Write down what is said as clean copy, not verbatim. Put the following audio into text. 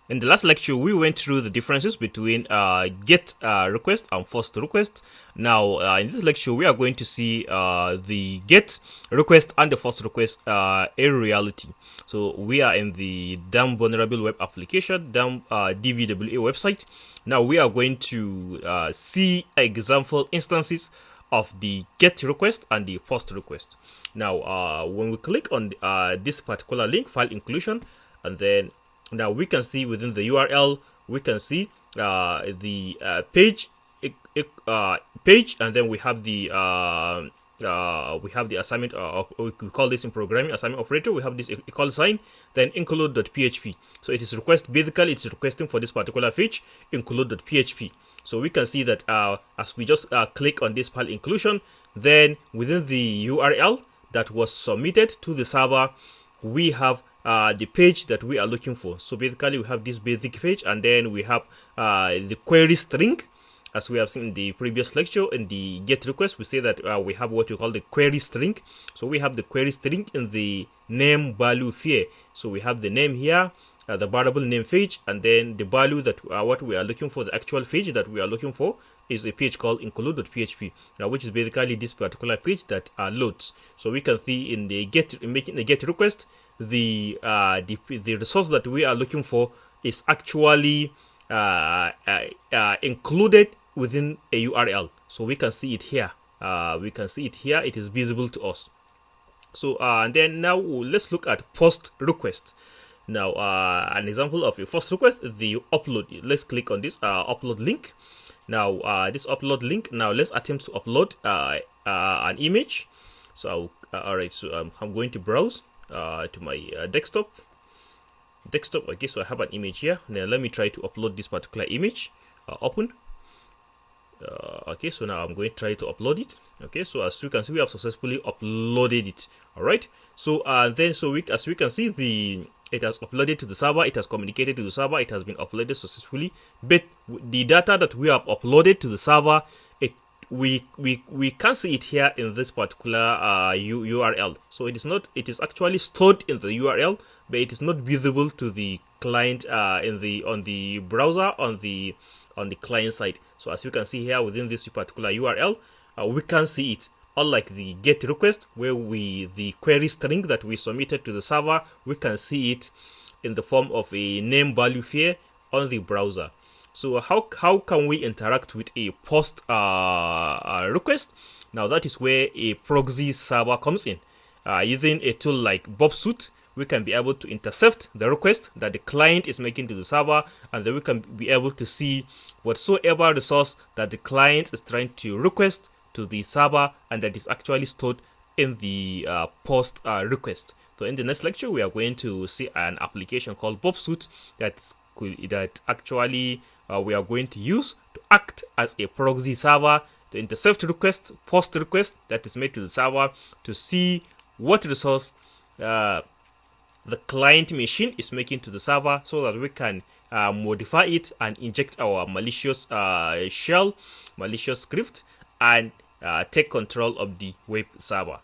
In the last lecture, we went through the differences between GET request and POST request. Now, in this lecture, we are going to see the GET request and the POST request in reality. So, we are in the DAM Vulnerable Web Application, DAM DVWA website. Now, we are going to see example instances of the GET request and the POST request. Now, when we click on this particular link, file inclusion, and then now we can see within the URL, we can see the page, and then we have the assignment. We call this in programming assignment operator. We have this equal sign, then include.php. So it is basically it's requesting for this particular page include.php. So we can see that as we just click on this file inclusion, then within the URL that was submitted to the server, we have the page that we are looking for. So basically we have this basic page, and then we have the query string. As we have seen in the previous lecture, in the GET request, we say that we have what we call the query string. So we have the query string in the name value here. So we have the name here, the variable name page, and then the value that what we are looking for, the actual page that we are looking for, is a page called include.php, which is basically this particular page that loads. So we can see in the making the GET request, the resource that we are looking for is actually included within a URL. So we can see it here. It is visible to us. So and then now let's look at POST request. Now an example of a POST request is the upload. Let's click on this upload link. Now this upload link. Now let's attempt to upload an image. So alright, so I'm going to browse to my desktop. Okay, so I have an image here. Now let me try to upload this particular image. Open. Okay, so now I'm going to try to upload it. Okay, so as you can see, we have successfully uploaded it. All right, so then as we can see, it has uploaded to the server. It has communicated to the server. It has been uploaded successfully. But the data that we have uploaded to the server, we can't see it here in this particular URL. So it is actually stored in the URL, but it is not visible to the client on the browser on the client side. So as you can see here within this particular URL, we can see it. Unlike the GET request, where the query string that we submitted to the server, we can see it in the form of a name value here on the browser. So how can we interact with a POST request? Now that is where a proxy server comes in. Using a tool like Bobsuit, we can be able to intercept the request that the client is making to the server, and then we can be able to see whatsoever resource that the client is trying to request to the server, and that is actually stored in the POST request. So in the next lecture, we are going to see an application called Bobsuit that actually we are going to use to act as a proxy server to intercept request, POST request that is made to the server, to see what resource the client machine is making to the server, so that we can modify it and inject our malicious malicious script, and take control of the web server.